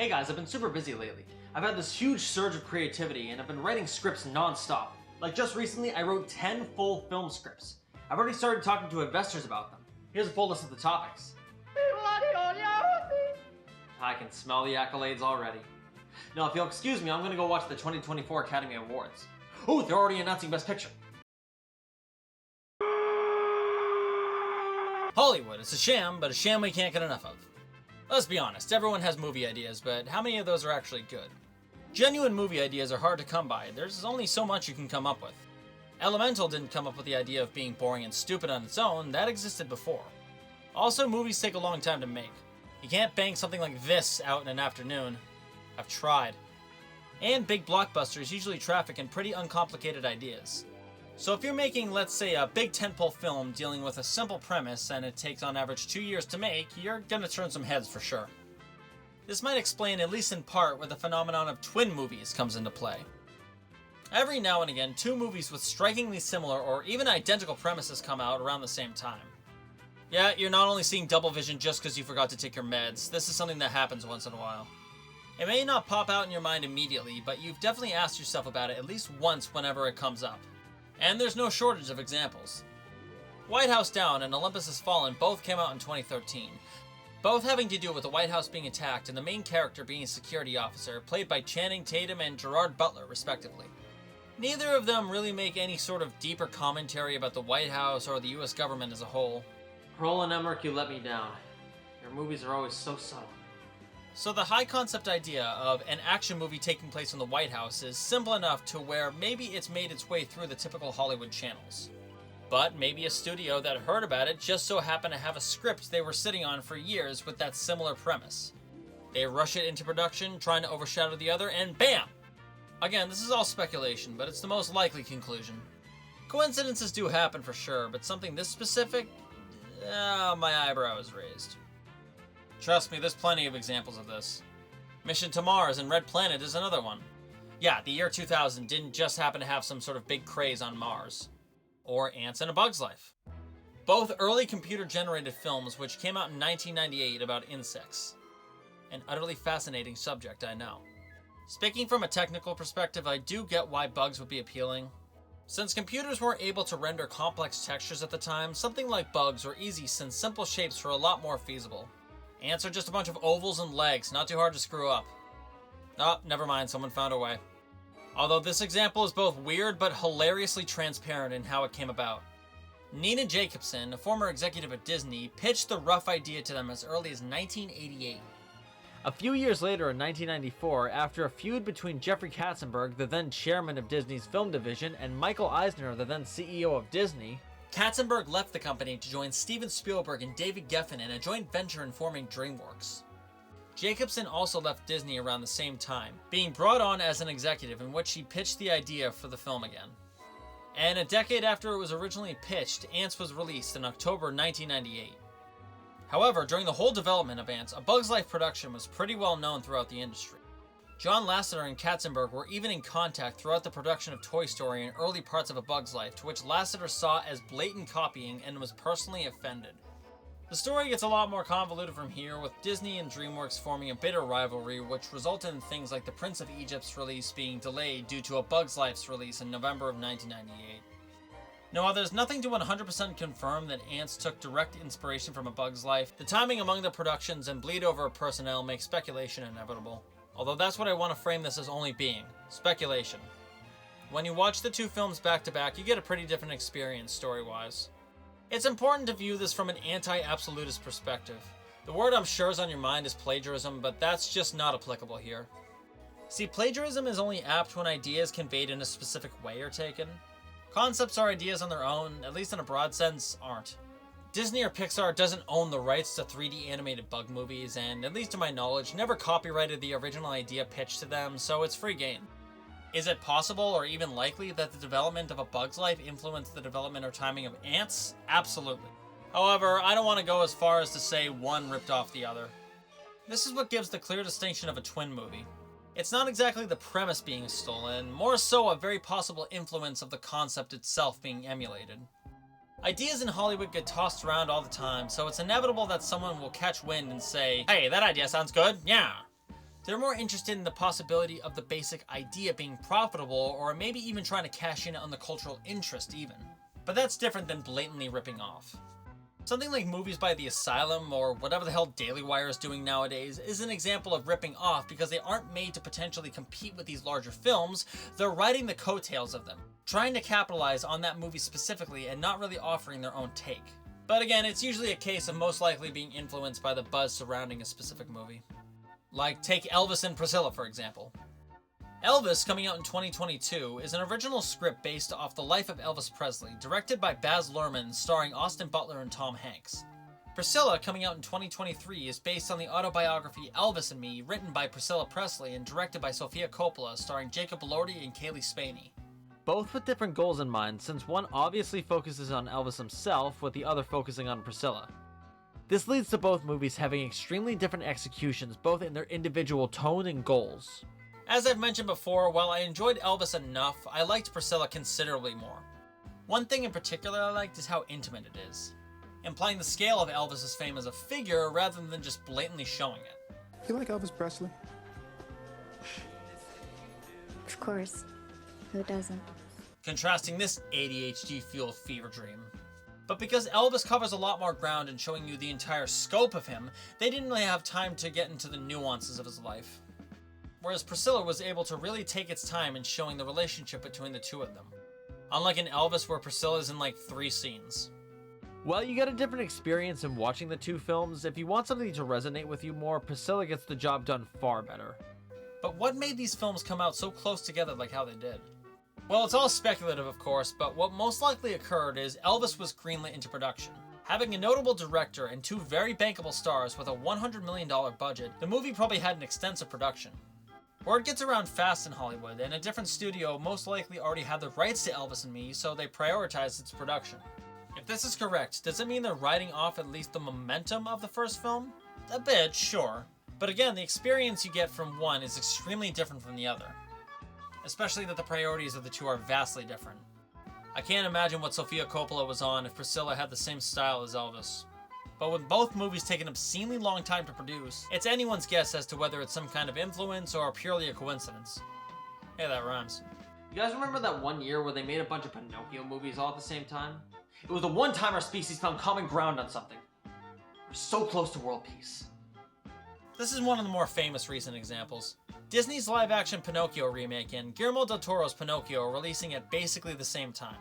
Hey guys, I've been super busy lately. I've had this huge surge of creativity and I've been writing scripts non-stop. Like just recently, I wrote 10 full film scripts. I've already started talking to investors about them. Here's a full list of the topics. I can smell the accolades already. Now, if you'll excuse me, I'm gonna go watch the 2024 Academy Awards. Oh, they're already announcing Best Picture. Hollywood, it's a sham, but a sham we can't get enough of. Let's be honest, everyone has movie ideas, but how many of those are actually good? Genuine movie ideas are hard to come by. There's only so much you can come up with. Elemental didn't come up with the idea of being boring and stupid on its own, that existed before. Also, movies take a long time to make. You can't bang something like this out in an afternoon. I've tried. And big blockbusters usually traffic in pretty uncomplicated ideas. So if you're making, let's say, a big tentpole film dealing with a simple premise and it takes on average 2 years to make, you're gonna turn some heads for sure. This might explain, at least in part, where the phenomenon of twin movies comes into play. Every now and again, two movies with strikingly similar or even identical premises come out around the same time. Yeah, you're not only seeing double vision just because you forgot to take your meds, this is something that happens once in a while. It may not pop out in your mind immediately, but you've definitely asked yourself about it at least once whenever it comes up. And there's no shortage of examples. White House Down and Olympus Has Fallen both came out in 2013, both having to do with the White House being attacked and the main character being a security officer, played by Channing Tatum and Gerard Butler, respectively. Neither of them really make any sort of deeper commentary about the White House or the US government as a whole. Roland Emmerich, you let me down. Your movies are always so subtle. So the high concept idea of an action movie taking place in the White House is simple enough to where maybe it's made its way through the typical Hollywood channels. But maybe a studio that heard about it just so happened to have a script they were sitting on for years with that similar premise. They rush it into production, trying to overshadow the other, and BAM! Again, this is all speculation, but it's the most likely conclusion. Coincidences do happen for sure, but something this specific? My eyebrow is raised. Trust me, there's plenty of examples of this. Mission to Mars and Red Planet is another one. Yeah, the year 2000 didn't just happen to have some sort of big craze on Mars. Or Antz and A Bug's Life. Both early computer-generated films which came out in 1998 about insects. An utterly fascinating subject, I know. Speaking from a technical perspective, I do get why bugs would be appealing. Since computers weren't able to render complex textures at the time, something like bugs were easy since simple shapes were a lot more feasible. Ants are just a bunch of ovals and legs, not too hard to screw up. Oh, never mind, someone found a way. Although this example is both weird but hilariously transparent in how it came about. Nina Jacobson, a former executive at Disney, pitched the rough idea to them as early as 1988. A few years later in 1994, after a feud between Jeffrey Katzenberg, the then chairman of Disney's film division, and Michael Eisner, the then CEO of Disney, Katzenberg left the company to join Steven Spielberg and David Geffen in a joint venture in forming DreamWorks. Jacobson also left Disney around the same time, being brought on as an executive in which he pitched the idea for the film again. And a decade after it was originally pitched, Antz was released in October 1998. However, during the whole development of Antz, A Bug's Life production was pretty well known throughout the industry. John Lasseter and Katzenberg were even in contact throughout the production of Toy Story and early parts of A Bug's Life, to which Lasseter saw as blatant copying and was personally offended. The story gets a lot more convoluted from here, with Disney and DreamWorks forming a bitter rivalry, which resulted in things like The Prince of Egypt's release being delayed due to A Bug's Life's release in November of 1998. Now, while there's nothing to 100% confirm that Antz took direct inspiration from A Bug's Life, the timing among the productions and bleed over of personnel makes speculation inevitable. Although that's what I want to frame this as only being, speculation. When you watch the two films back to back, you get a pretty different experience story-wise. It's important to view this from an anti-absolutist perspective. The word I'm sure is on your mind is plagiarism, but that's just not applicable here. See, plagiarism is only apt when ideas conveyed in a specific way are taken. Concepts or ideas on their own, at least in a broad sense, aren't. Disney or Pixar doesn't own the rights to 3D animated bug movies, and at least to my knowledge, never copyrighted the original idea pitched to them, so it's free game. Is it possible or even likely that the development of A Bug's Life influenced the development or timing of Antz? Absolutely. However, I don't want to go as far as to say one ripped off the other. This is what gives the clear distinction of a twin movie. It's not exactly the premise being stolen, more so a very possible influence of the concept itself being emulated. Ideas in Hollywood get tossed around all the time, so it's inevitable that someone will catch wind and say, "Hey, that idea sounds good, yeah." They're more interested in the possibility of the basic idea being profitable, or maybe even trying to cash in on the cultural interest even. But that's different than blatantly ripping off. Something like movies by The Asylum, or whatever the hell Daily Wire is doing nowadays, is an example of ripping off because they aren't made to potentially compete with these larger films, they're riding the coattails of them, trying to capitalize on that movie specifically and not really offering their own take. But again, it's usually a case of most likely being influenced by the buzz surrounding a specific movie. Like, take Elvis and Priscilla, for example. Elvis, coming out in 2022, is an original script based off the life of Elvis Presley, directed by Baz Luhrmann, starring Austin Butler and Tom Hanks. Priscilla, coming out in 2023, is based on the autobiography Elvis and Me, written by Priscilla Presley and directed by Sofia Coppola, starring Jacob Elordi and Kaylee Spaney. Both with different goals in mind, since one obviously focuses on Elvis himself, with the other focusing on Priscilla. This leads to both movies having extremely different executions, both in their individual tone and goals. As I've mentioned before, while I enjoyed Elvis enough, I liked Priscilla considerably more. One thing in particular I liked is how intimate it is, implying the scale of Elvis' fame as a figure rather than just blatantly showing it. You like Elvis Presley? Of course. Who doesn't? Contrasting this ADHD-fueled fever dream. But because Elvis covers a lot more ground in showing you the entire scope of him, they didn't really have time to get into the nuances of his life. Whereas Priscilla was able to really take its time in showing the relationship between the two of them. Unlike in Elvis, where Priscilla's in like 3 scenes. While you get a different experience in watching the two films, if you want something to resonate with you more, Priscilla gets the job done far better. But what made these films come out so close together like how they did? Well, it's all speculative, of course, but what most likely occurred is Elvis was greenlit into production. Having a notable director and 2 very bankable stars with a $100 million budget, the movie probably had an extensive production. Word gets around fast in Hollywood, and a different studio most likely already had the rights to Elvis and Me, so they prioritized its production. If this is correct, does it mean they're riding off at least the momentum of the first film? A bit, sure. But again, the experience you get from one is extremely different from the other. Especially that the priorities of the two are vastly different. I can't imagine what Sofia Coppola was on if Priscilla had the same style as Elvis. But with both movies taking an obscenely long time to produce, it's anyone's guess as to whether it's some kind of influence or purely a coincidence. Hey, that rhymes. You guys remember that one year where they made a bunch of Pinocchio movies all at the same time? It was the one time our species found common ground on something. We're so close to world peace. This is one of the more famous recent examples. Disney's live-action Pinocchio remake and Guillermo del Toro's Pinocchio are releasing at basically the same time.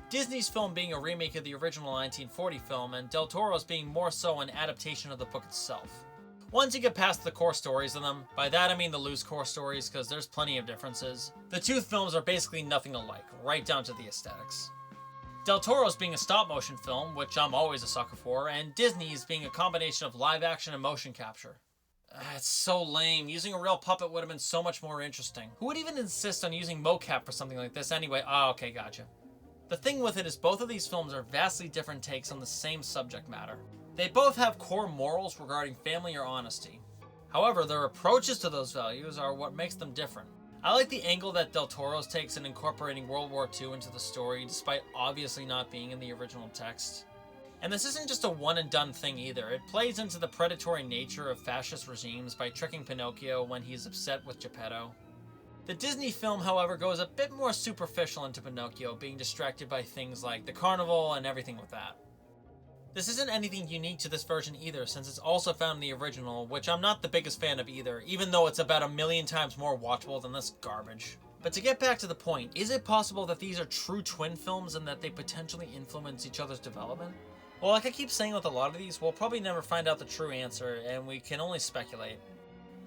Disney's film being a remake of the original 1940 film, and Del Toro's being more so an adaptation of the book itself. Once you get past the core stories of them, by that I mean the loose core stories because there's plenty of differences, the two films are basically nothing alike, right down to the aesthetics. Del Toro's being a stop-motion film, which I'm always a sucker for, and Disney's being a combination of live-action and motion capture. It's so lame. Using a real puppet would have been so much more interesting. Who would even insist on using mocap for something like this anyway? Oh, okay, gotcha. The thing with it is both of these films are vastly different takes on the same subject matter. They both have core morals regarding family or honesty. However, their approaches to those values are what makes them different. I like the angle that Del Toro's takes in incorporating World War II into the story, despite obviously not being in the original text. And this isn't just a one-and-done thing either. It plays into the predatory nature of fascist regimes by tricking Pinocchio when he's upset with Geppetto. The Disney film, however, goes a bit more superficial into Pinocchio, being distracted by things like the carnival and everything with that. This isn't anything unique to this version either, since it's also found in the original, which I'm not the biggest fan of either, even though it's about 1,000,000 times more watchable than this garbage. But to get back to the point, is it possible that these are true twin films and that they potentially influence each other's development? Well, like I keep saying with a lot of these, we'll probably never find out the true answer, and we can only speculate.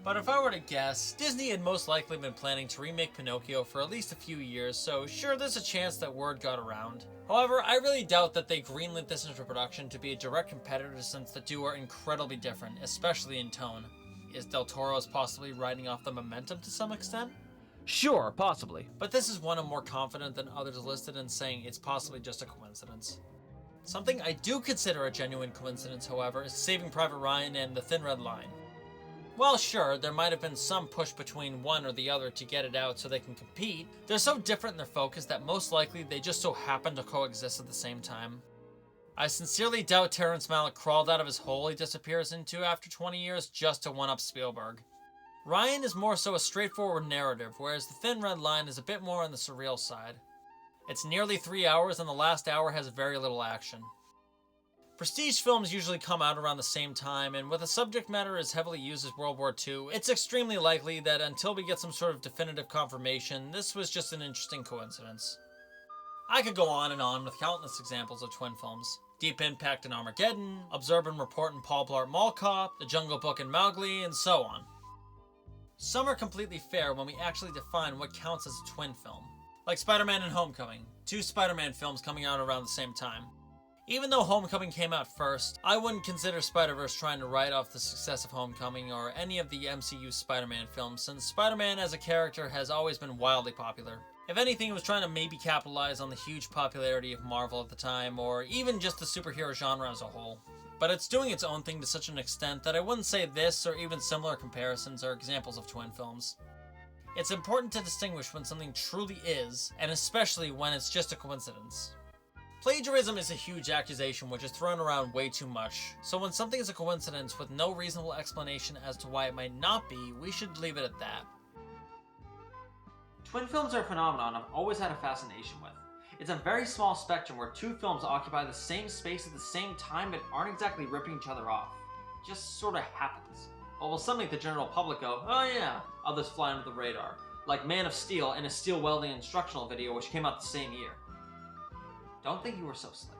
But if I were to guess, Disney had most likely been planning to remake Pinocchio for at least a few years, so sure, there's a chance that word got around. However, I really doubt that they greenlit this into production to be a direct competitor, since the two are incredibly different, especially in tone. Is Del Toro's possibly riding off the momentum to some extent? Sure, possibly. But this is one I'm more confident than others listed in saying it's possibly just a coincidence. Something I do consider a genuine coincidence, however, is Saving Private Ryan and The Thin Red Line. While sure, there might have been some push between one or the other to get it out so they can compete, they're so different in their focus that most likely they just so happen to coexist at the same time. I sincerely doubt Terrence Malick crawled out of his hole he disappears into after 20 years just to one-up Spielberg. Ryan is more so a straightforward narrative, whereas The Thin Red Line is a bit more on the surreal side. It's nearly 3 hours, and the last hour has very little action. Prestige films usually come out around the same time, and with a subject matter as heavily used as World War II, it's extremely likely that until we get some sort of definitive confirmation, this was just an interesting coincidence. I could go on and on with countless examples of twin films. Deep Impact and Armageddon, Observe and Report and Paul Blart Mall Cop, The Jungle Book and Mowgli, and so on. Some are completely fair when we actually define what counts as a twin film. Like Spider-Man and Homecoming, 2 Spider-Man films coming out around the same time. Even though Homecoming came out first, I wouldn't consider Spider-Verse trying to write off the success of Homecoming or any of the MCU Spider-Man films, since Spider-Man as a character has always been wildly popular. If anything, it was trying to maybe capitalize on the huge popularity of Marvel at the time, or even just the superhero genre as a whole. But it's doing its own thing to such an extent that I wouldn't say this or even similar comparisons are examples of twin films. It's important to distinguish when something truly is, and especially when it's just a coincidence. Plagiarism is a huge accusation which is thrown around way too much, so when something is a coincidence with no reasonable explanation as to why it might not be, we should leave it at that. Twin films are a phenomenon I've always had a fascination with. It's a very small spectrum where 2 films occupy the same space at the same time but aren't exactly ripping each other off. It just sorta happens. But will some make the general public go, oh yeah, others fly under the radar, like Man of Steel and a steel welding instructional video which came out the same year. Don't think you were so slick.